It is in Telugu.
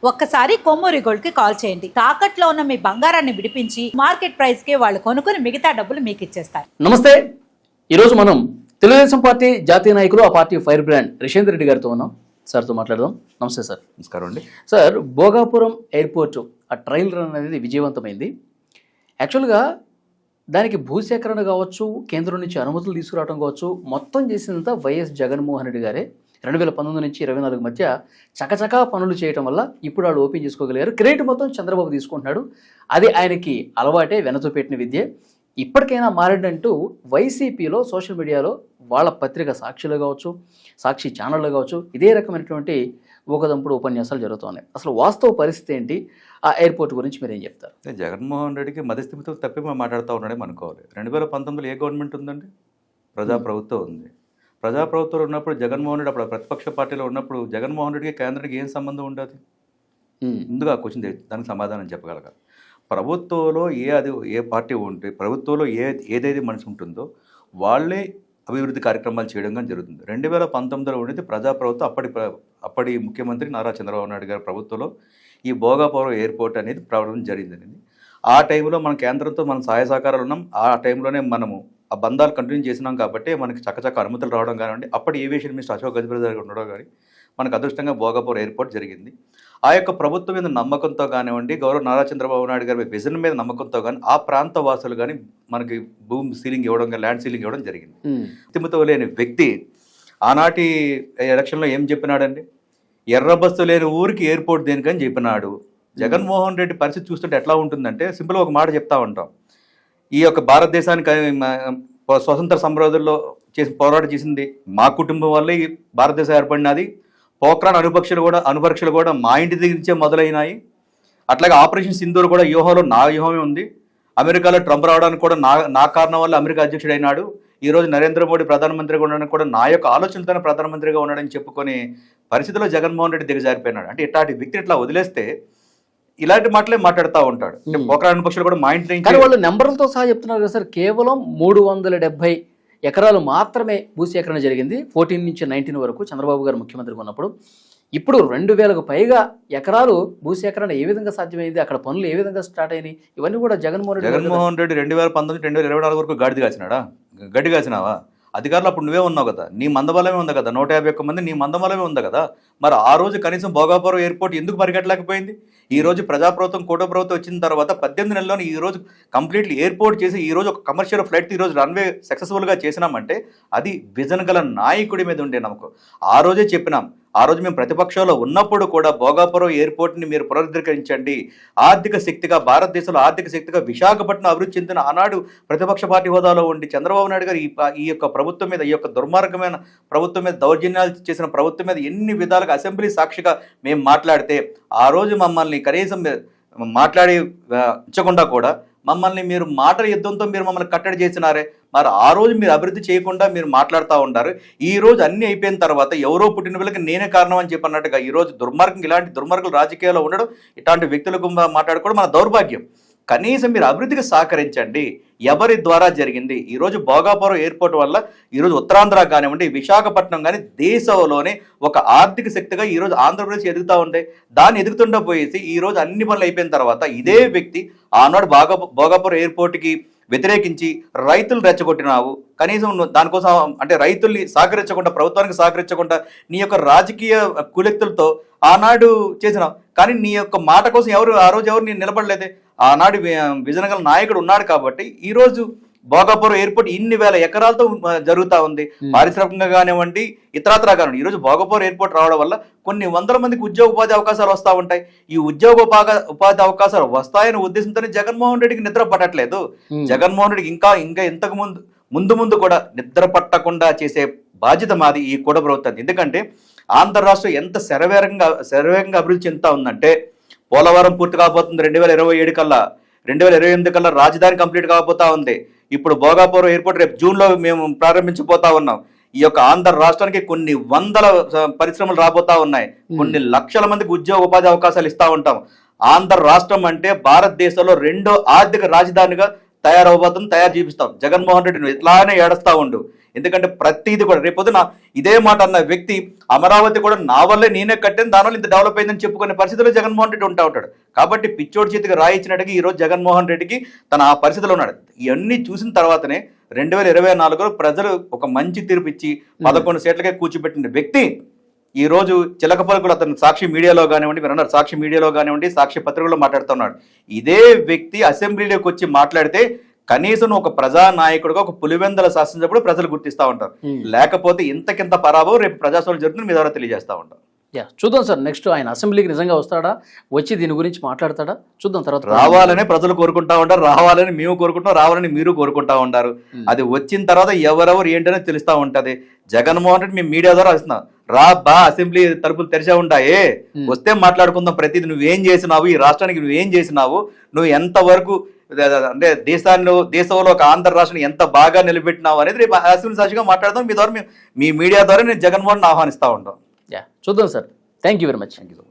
ఒక్కసారి కొమ్మూరి గోల్డ్ కి కాల్ చేయండి. తాకట్లో ఉన్న మీ బంగారాన్ని విడిపించి మార్కెట్ ప్రైస్ కి వాళ్ళు కొనుక్కుని మిగతా డబ్బులు మీకు ఇచ్చేస్తారు. నమస్తే. ఈరోజు మనం తెలుగుదేశం పార్టీ జాతీయ నాయకులు, ఆ party fire brand Rishender Reddy గారితో ఉన్నాం. సార్తో మాట్లాడదాం. నమస్తే సార్. నమస్కారం అండి. సార్, భోగాపురం ఎయిర్పోర్ట్ ఆ ట్రయల్ రన్ అనేది విజయవంతమైంది. యాక్చువల్గా దానికి భూసేకరణ కావచ్చు, కేంద్రం నుంచి అనుమతులు తీసుకురావడం కావచ్చు, మొత్తం చేసినంత వైఎస్ జగన్మోహన్ రెడ్డి గారే 2019 నుంచి 24 మధ్య చకచకా పనులు చేయడం వల్ల ఇప్పుడు వాళ్ళు ఓపెన్ చేసుకోగలిగారు. క్రెడిట్ మొత్తం చంద్రబాబు తీసుకుంటున్నాడు. అది ఆయనకి అలవాటే, వెనతో పెట్టిన విద్య. ఇప్పటికైనా మారిందంటూ వైసీపీలో సోషల్ మీడియాలో వాళ్ళ పత్రిక సాక్షిలో కావచ్చు, సాక్షి ఛానల్లో కావచ్చు, ఇదే రకమైనటువంటి ఊకదంపుడు ఉపన్యాసాలు జరుగుతున్నాయి. అసలు వాస్తవ పరిస్థితి ఏంటి? ఆ ఎయిర్పోర్ట్ గురించి మీరు ఏం చెప్తారు? జగన్మోహన్ రెడ్డికి మధ్యస్థితితో తప్పి మనం మాట్లాడుతూ ఉన్నాడే అనుకోవాలి. 2019లో ఏ గవర్నమెంట్ ఉందండి? ప్రజాప్రభుత్వం ఉంది. ప్రజాప్రభుత్వంలో ఉన్నప్పుడు జగన్మోహన్ రెడ్డి అప్పుడు ప్రతిపక్ష పార్టీలో ఉన్నప్పుడు జగన్మోహన్ రెడ్డికి కేంద్రానికి ఏం సంబంధం ఉండదు? ముందుగా క్వశ్చన్ దానికి సమాధానం చెప్పగలగాలి. ప్రభుత్వంలో ఏ పార్టీ ఉంటే, ప్రభుత్వంలో ఏదైతే మనిషి ఉంటుందో వాళ్ళే అభివృద్ధి కార్యక్రమాలు చేయడం కానీ జరుగుతుంది. 2019లో ఉండేది ప్రజాప్రభుత్వం. అప్పటి ముఖ్యమంత్రి నారా చంద్రబాబు నాయుడు గారి ప్రభుత్వంలో ఈ భోగాపురం ఎయిర్పోర్ట్ అనేది ప్రారంభం జరిగింది. ఆ టైంలో మన కేంద్రంతో మనం సహాయ సహకారాలు ఉన్నాం. ఆ టైంలోనే మనము ఆ బంధాలు కంటిన్యూ చేసినాం కాబట్టి మనకి చక్కచక్క అనుమతులు రావడం కానివ్వండి, అప్పటి ఏవియేషన్ మినిస్టర్ అశోక్ గజపతి గారు ఉండడం కానీ మనకు అదృష్టంగా భోగాపురం ఎయిర్పోర్ట్ జరిగింది. ఆ యొక్క ప్రభుత్వం మీద నమ్మకంతో కానివ్వండి, గౌరవ నారా చంద్రబాబు నాయుడు గారి విజన్ మీద నమ్మకంతో కానీ ఆ ప్రాంత వాసులు కానీ మనకి భూమి సీలింగ్ ఇవ్వడం కానీ, ల్యాండ్ సీలింగ్ ఇవ్వడం జరిగింది. తిమ్మతో లేని వ్యక్తి ఆనాటి ఎలక్షన్లో ఏం చెప్పినాడండి? ఎర్ర బస్సు లేని ఊరికి ఎయిర్పోర్ట్ దేనికని చెప్పినాడు. జగన్మోహన్ రెడ్డి పరిస్థితి చూస్తుంటే ఎట్లా ఉంటుందంటే, సింపుల్గా ఒక మాట చెప్తా ఉంటాం. ఈ యొక్క భారతదేశానికి స్వతంత్ర సంబరాదుల్లో చేసి పోరాటం చేసింది మా కుటుంబం వల్లే ఈ భారతదేశం ఏర్పడినది. పోఖ్రాన్ అణుపరీక్షలు కూడా మా ఇంటి దగ్గర నుంచే మొదలైనాయి. అట్లాగే ఆపరేషన్ సింధూర్ కూడా వ్యూహంలో నా వ్యూహమే ఉంది. అమెరికాలో ట్రంప్ రావడానికి కూడా నా కారణం వల్ల అమెరికా అధ్యక్షుడు అయినాడు. ఈరోజు నరేంద్ర మోడీ ప్రధానమంత్రిగా ఉండడానికి కూడా నా యొక్క ఆలోచనతోనే ప్రధానమంత్రిగా ఉన్నాడని చెప్పుకొని పరిస్థితిలో జగన్మోహన్ రెడ్డి దిగజారిపోయినాడు. అంటే ఇట్లాంటి వ్యక్తిని ఇట్లా వదిలేస్తే ఇలాంటి మాటలే మాట్లాడుతూ ఉంటాడు. పోఖ్రాన్ పక్షులు కూడా మా ఇంటి నుంచి వాళ్ళు నెంబర్లతో సహా చెప్తున్నారు కదా సార్. కేవలం 370 ఎకరాలు మాత్రమే భూసేకరణ జరిగింది 14 నుంచి 19 వరకు చంద్రబాబు గారు ముఖ్యమంత్రిగా ఉన్నప్పుడు. ఇప్పుడు 2000కు పైగా ఎకరాలు భూసేకరణ ఏ విధంగా సాధ్యమైంది? అక్కడ పనులు ఏ విధంగా స్టార్ట్ అయినాయి? ఇవన్నీ కూడా జగన్మోహన్ రెడ్డి 2019 2024 వరకు గడ్డి కాసినావా? అధికారులు అప్పుడు నువ్వే ఉన్నావు కదా, నీ మందబలమే ఉంది కదా, 151 మంది నీ మందబలమే ఉంది కదా. మరి ఆ రోజు కనీసం భోగాపురం ఎయిర్పోర్ట్ ఎందుకు పరిగెట్టలేకపోయింది? ఈ రోజు ప్రజాప్రభుత్వం, కూట ప్రభుత్వం వచ్చిన తర్వాత 18 నెలల్లోనే ఈ రోజు కంప్లీట్లీ ఎయిర్పోర్ట్ చేసి ఈ రోజు ఒక కమర్షియల్ ఫ్లైట్ ఈ రోజు రన్వే సక్సెస్ఫుల్గా చేసినామంటే అది విజన్ గల నాయకుడి మీద ఉండే నమ్మకం. ఆ రోజే చెప్పినాం. ఆ రోజు మేము ప్రతిపక్షంలో ఉన్నప్పుడు కూడా భోగాపురం ఎయిర్పోర్ట్ని మీరు పునరుద్ధరించండి, ఆర్థిక శక్తిగా, భారతదేశంలో ఆర్థిక శక్తిగా విశాఖపట్నం అభివృద్ధి చెందిన ఆనాడు ప్రతిపక్ష పార్టీ హోదాలో ఉండి చంద్రబాబు నాయుడు గారు ఈ యొక్క ప్రభుత్వం మీద, ఈ యొక్క దుర్మార్గమైన ప్రభుత్వం మీద, దౌర్జన్యాలు చేసిన ప్రభుత్వం మీద ఎన్ని విధాలుగా అసెంబ్లీ సాక్షిగా మేము మాట్లాడితే ఆ రోజు మమ్మల్ని కనీసం మాట్లాడి ఇచ్చకుండా కూడా మమ్మల్ని మీరు మాటల యుద్ధంతో మీరు మమ్మల్ని కట్టడి చేసినారే. మరి ఆ రోజు మీరు అభివృద్ధి చేయకుండా మీరు మాట్లాడుతూ ఉంటారు. ఈ రోజు అన్ని అయిపోయిన తర్వాత ఎవరో పుట్టిన వీళ్ళకి నేనే కారణం అని చెప్పి అన్నట్టుగా ఈ రోజు ఇలాంటి దుర్మార్గులు రాజకీయాల్లో ఉండడం, ఇట్లాంటి వ్యక్తులకు మాట్లాడుకోవడం మన దౌర్భాగ్యం. కనీసం మీరు అభివృద్ధికి సహకరించండి. ఎవరి ద్వారా జరిగింది? ఈరోజు భోగాపురం ఎయిర్పోర్ట్ వల్ల ఈరోజు ఉత్తరాంధ్ర కానివ్వండి, విశాఖపట్నం కానీ దేశంలోనే ఒక ఆర్థిక శక్తిగా ఈరోజు ఆంధ్రప్రదేశ్ ఎదుగుతూ ఉండే, దాన్ని ఎదుగుతుండా పోయేసి ఈరోజు అన్ని పనులు అయిపోయిన తర్వాత ఇదే వ్యక్తి ఆనాడు భోగాపురం ఎయిర్పోర్ట్కి వ్యతిరేకించి రైతులు రెచ్చగొట్టినావు. కనీసం దానికోసం అంటే రైతుల్ని సహకరించకుండా, ప్రభుత్వానికి సహకరించకుండా నీ యొక్క రాజకీయ కులెక్తులతో ఆనాడు చేసినావు. కానీ నీ యొక్క మాట కోసం ఆ రోజు ఎవరు నేను నిలబడలేదే. ఆనాడు విజనగల నాయకుడు ఉన్నాడు కాబట్టి ఈరోజు భోగాపురం ఎయిర్పోర్ట్ ఇన్ని వేల ఎకరాలతో జరుగుతూ ఉంది. పారిశ్రామికంగా కానివ్వండి, ఇతరత్రా కానివ్వండి. ఈరోజు భోగాపురం ఎయిర్పోర్ట్ రావడం వల్ల కొన్ని వందల మందికి ఉపాధి అవకాశాలు వస్తూ ఉంటాయి. ఈ ఉపాధి అవకాశాలు వస్తాయనే ఉద్దేశంతోనే జగన్మోహన్ రెడ్డికి నిద్ర పట్టట్లేదు. జగన్మోహన్ రెడ్డికి ఇంకా ఇంతకు ముందు కూడా నిద్ర పట్టకుండా చేసే బాధ్యత మాది ఈ కూడ ప్రభుత్వం. ఎందుకంటే ఆంధ్ర రాష్ట్రం ఎంత శరవేగంగా అభివృద్ధి చెందుతా ఉందంటే, పోలవరం పూర్తి కాబోతుంది 2027 కల్లా, 2028 కల్లా రాజధాని కంప్లీట్ కాబోతా ఉంది. ఇప్పుడు భోగాపురం ఎయిర్పోర్ట్ రేపు జూన్లో మేము ప్రారంభించబోతా ఉన్నాం. ఈ యొక్క ఆంధ్ర రాష్ట్రానికి కొన్ని వందల పరిశ్రమలు రాబోతా ఉన్నాయి. కొన్ని లక్షల మందికి ఉపాధి అవకాశాలు ఇస్తా ఉంటాం. ఆంధ్ర రాష్ట్రం అంటే భారతదేశంలో 2వ ఆర్థిక రాజధానిగా తయారు చూపిస్తాం. జగన్మోహన్ రెడ్డి నువ్వు ఇట్లానే ఏడుస్తా ఉండు. ఎందుకంటే ప్రతిది కూడా రేపొద్దున ఇదే మాట అన్న వ్యక్తి అమరావతి కూడా నా వల్లే నేనే కట్టాను, దానివల్ల ఇంత డెవలప్ అయిందని చెప్పుకునే పరిస్థితిలో జగన్మోహన్ రెడ్డి ఉంటాడు. కాబట్టి పిచ్చోడి చేతికి రాయిచ్చినట్టుగా ఈ రోజు జగన్మోహన్ రెడ్డికి తన ఆ పరిస్థితిలో ఉన్నాడు. ఇవన్నీ చూసిన తర్వాతనే 2024లో ప్రజలు ఒక మంచి తీర్పు ఇచ్చి 11 సీట్లకే కూర్చోబెట్టిన వ్యక్తి ఈ రోజు చిలక పలుకులు అతను సాక్షి మీడియాలో కానివ్వండి, మీరు అన్నారు సాక్షి మీడియాలో కానివ్వండి, సాక్షి పత్రికలో మాట్లాడుతున్నాడు. ఇదే వ్యక్తి అసెంబ్లీలోకి వచ్చి మాట్లాడితే కనీసం ఒక ప్రజానాయకుడుగా ఒక పులివెందల శాసనసభ్యుడు ప్రజలు గుర్తిస్తూ ఉంటారు. లేకపోతే ఇంతకింత పరాభవం రేపు ప్రజాస్వామ్యం జరుగుతుంది మీ ద్వారా తెలియజేస్తూ ఉంటాం. చూద్దాం సార్, నెక్స్ట్ ఆయన అసెంబ్లీకి నిజంగా వస్తాడా, వచ్చి దీని గురించి మాట్లాడతాడా చూద్దాం. తర్వాత రావాలని ప్రజలు కోరుకుంటా ఉంటారు, రావాలని మేము కోరుకుంటాం, రావాలని మీరు కోరుకుంటా ఉంటారు. అది వచ్చిన తర్వాత ఎవరెవరు ఏంటనే తెలుస్తా ఉంటది. జగన్మోహన్ రెడ్డి మేము మీడియా ద్వారా వస్తున్నాం, రా బా అసెంబ్లీ తలుపులు తెరిచే ఉంటాయే, వస్తే మాట్లాడుకుందాం. ప్రతిదీ నువ్వేం చేసినావు, ఈ రాష్ట్రానికి నువ్వేం చేసినావు, నువ్వు ఎంత వరకు అంటే దేశంలో ఒక ఆంధ్ర రాష్ట్రాన్ని ఎంత బాగా నిలబెట్టినావు అనేది రేపు అసెంబ్లీ సాక్షిగా మాట్లాడదాం. మీ ద్వారా మీ మీడియా ద్వారా నేను జగన్మోహన్ ఆహ్వానిస్తా ఉంటాం. చూద్దాం sir, thank you very much. Thank you.